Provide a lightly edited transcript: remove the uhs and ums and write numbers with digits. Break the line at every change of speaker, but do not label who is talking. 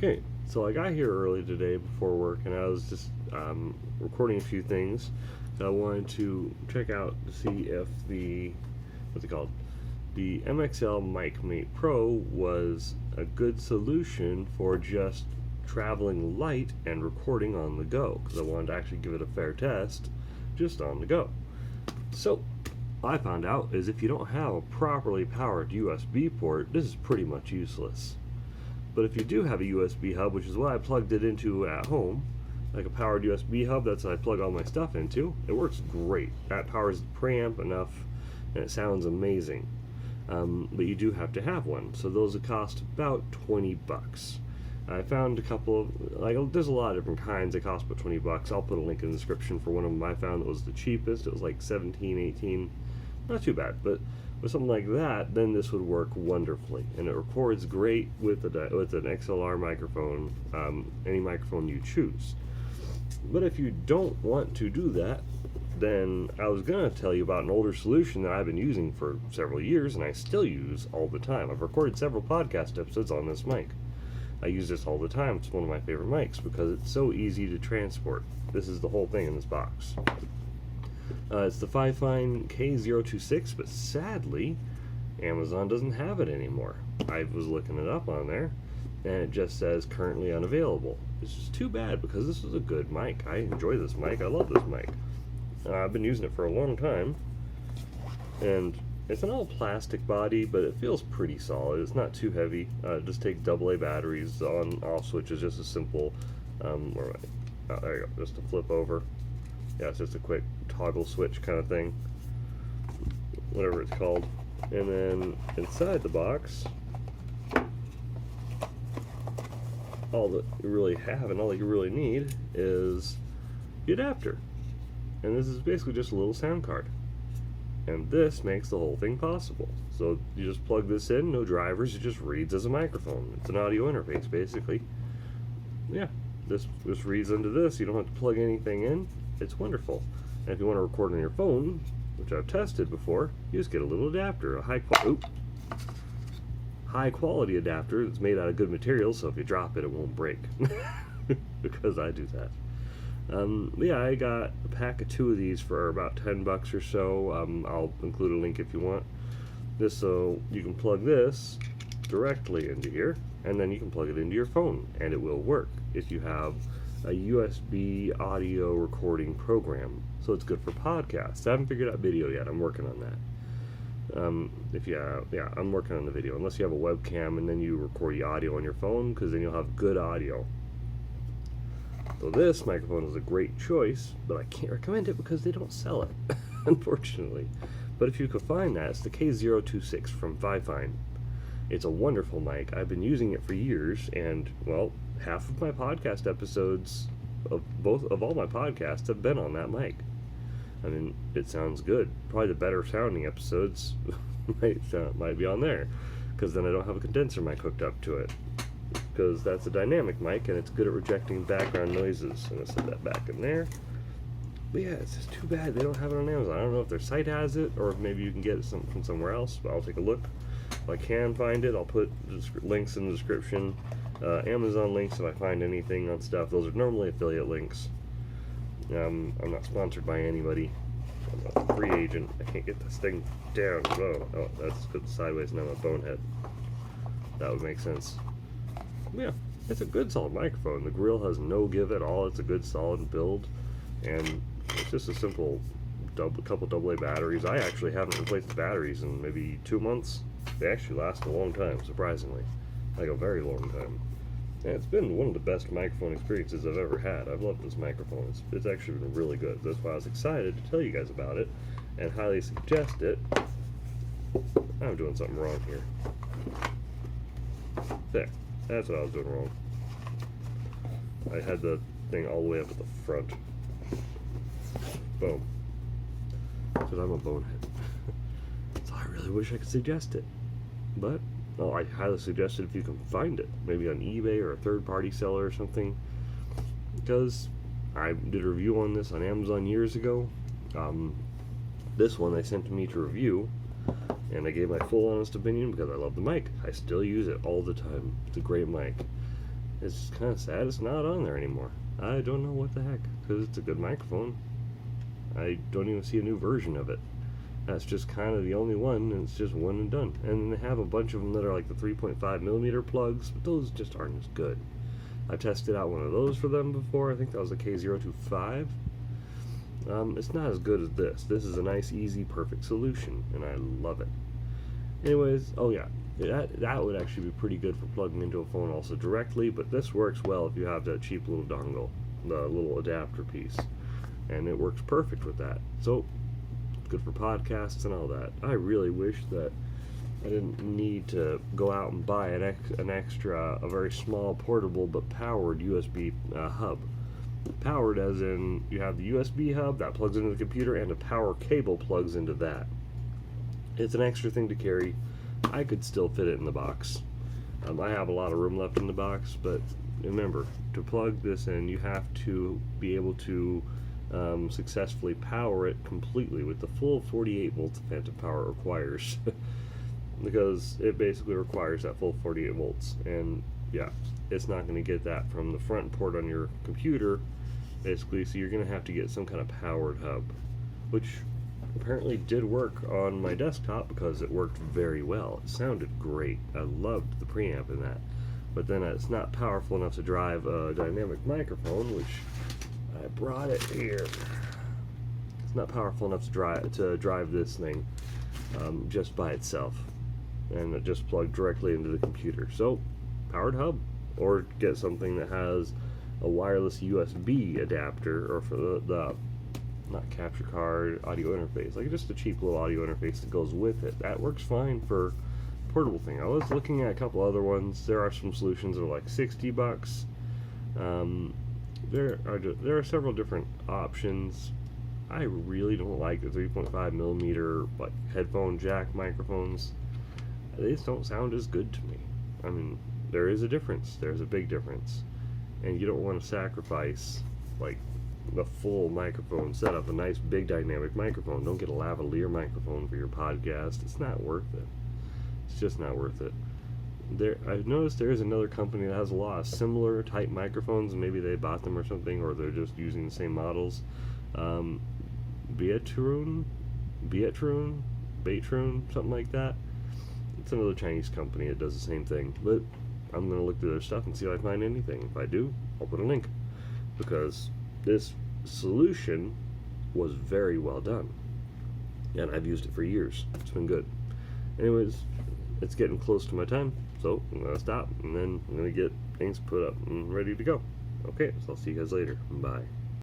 Okay, so I got here early today before work, and I was just recording a few things. So I wanted to check out to see if what's it called? The MXL Mic Mate Pro was a good solution for just traveling light and recording on the go, because I wanted to actually give it a fair test just on the go. So I found out is if you don't have a properly powered USB port, this is pretty much useless. But if you do have a USB hub, which is what I plugged it into at home, like a powered USB hub, that's what I plug all my stuff into, it works great. That powers the preamp enough, and it sounds amazing. But you do have to have one, so those would cost about 20 bucks. I found a couple of, there's a lot of different kinds that cost about 20 bucks. I'll put a link in the description for one of them I found that was the cheapest. It was like 17, 18, not too bad, but with something like that, then this would work wonderfully, and it records great with an XLR microphone, any microphone you choose. But if you don't want to do that, then I was going to tell you about an older solution that I've been using for several years, and I still use all the time. I've recorded several podcast episodes on this mic. I use this all the time. It's one of my favorite mics because it's so easy to transport. This is the whole thing in this box. It's the Fifine K026, but sadly, Amazon doesn't have it anymore. I was looking it up on there, and it just says currently unavailable. It's just too bad because this is a good mic. I enjoy this mic. I love this mic. I've been using it for a long time, and it's an all plastic body, but it feels pretty solid. It's not too heavy. Just take AA batteries. On/off switch is just a simple, there you go, just a flip over. Yeah, it's just a quick toggle switch kind of thing, whatever it's called. And then inside the box, all that you really have and all that you really need is the adapter. And this is basically just a little sound card. And this makes the whole thing possible. So you just plug this in, no drivers, it just reads as a microphone. It's an audio interface, basically. Yeah, this reads into this. You don't have to plug anything in. It's wonderful. And if you want to record on your phone, which I've tested before, you just get a little adapter, a high quality adapter that's made out of good material, so if you drop it, it won't break. Because I do that. Yeah, I got a pack of 2 of these for about 10 bucks or so. I'll include a link if you want. This, so you can plug this directly into here, and then you can plug it into your phone, and it will work if you have a USB audio recording program. So it's good for podcasts. I haven't figured out video yet. I'm working on that. I'm working on the video. Unless you have a webcam and then you record the audio on your phone, because then you'll have good audio. So this microphone is a great choice, but I can't recommend it because they don't sell it, unfortunately. But if you could find that, it's the K026 from Fifine. It's a wonderful mic. I've been using it for years, and, well, half of my podcast episodes, of all my podcasts, have been on that mic. I mean, it sounds good. Probably the better sounding episodes might be on there, because then I don't have a condenser mic hooked up to it. Because that's a dynamic mic, and it's good at rejecting background noises. I'm going to set that back in there. But yeah, it's just too bad they don't have it on Amazon. I don't know if their site has it, or if maybe you can get it from somewhere else, but I'll take a look. If I can find it, I'll put links in the description. Amazon links if I find anything on stuff. Those are normally affiliate links. I'm not sponsored by anybody. I'm a free agent. I can't get this thing down. Oh, that's good sideways, and I'm a bonehead. That would make sense. Yeah, it's a good solid microphone. The grill has no give at all. It's a good solid build, and it's just a simple couple AA batteries. I actually haven't replaced the batteries in maybe 2 months. They actually last a long time, surprisingly, like a very long time. And it's been one of the best microphone experiences I've ever had. I've loved this microphone. It's actually been really good. That's why I was excited to tell you guys about it and highly suggest it. I'm doing something wrong here. There. That's what I was doing wrong. I had the thing all the way up at the front. Boom. Because I'm a bonehead. So I really wish I could suggest it. But, I highly suggest it if you can find it. Maybe on eBay or a third-party seller or something. Because I did a review on this on Amazon years ago. This one they sent to me to review. And I gave my full honest opinion because I love the mic. I still use it all the time. It's a great mic. It's kind of sad it's not on there anymore. I don't know what the heck, because it's a good microphone. I don't even see a new version of it. That's just kind of the only one, and it's just one and done. And they have a bunch of them that are like the 3.5 millimeter plugs, but those just aren't as good. I tested out one of those for them before. I think that was a K025. It's not as good as this. This is a nice, easy, perfect solution, and I love it. Anyways, oh yeah, that would actually be pretty good for plugging into a phone also directly, but this works well if you have that cheap little dongle, the little adapter piece, and it works perfect with that. So, good for podcasts and all that. I really wish that I didn't need to go out and buy a very small, portable, but powered USB hub. Powered as in, you have the USB hub that plugs into the computer, and a power cable plugs into that. It's an extra thing to carry. I could still fit it in the box. I have a lot of room left in the box, but remember, to plug this in, you have to be able to successfully power it completely with the full 48 volts phantom power requires. Because it basically requires that full 48 volts, and yeah, it's not going to get that from the front port on your computer, basically, so you're going to have to get some kind of powered hub, which apparently did work on my desktop because it worked very well. It sounded great. I loved the preamp in that, but then it's not powerful enough to drive a dynamic microphone, which I brought it here. It's not powerful enough to drive this thing just by itself, and it just plugged directly into the computer. So, powered hub, or get something that has a wireless USB adapter, or for the not capture card, audio interface, like just a cheap little audio interface that goes with it. That works fine for portable thing. I was looking at a couple other ones. There are some solutions that are like $60. There are several different options. I really don't like the 3.5 millimeter like headphone jack microphones. They just don't sound as good to me. I mean, there is a difference. There's a big difference, and you don't want to sacrifice like the full microphone setup, a nice big dynamic microphone. Don't get a lavalier microphone for your podcast. It's not worth it. It's just not worth it. I've noticed there is another company that has a lot of similar type microphones, and maybe they bought them or something, or they're just using the same models. Beatrun, something like that. It's another Chinese company that does the same thing, but I'm going to look through their stuff and see if I find anything. If I do, I'll put a link, because this solution was very well done, and I've used it for years. It's been good. Anyways, it's getting close to my time, so I'm going to stop, and then I'm going to get things put up and ready to go. Okay, so I'll see you guys later. Bye.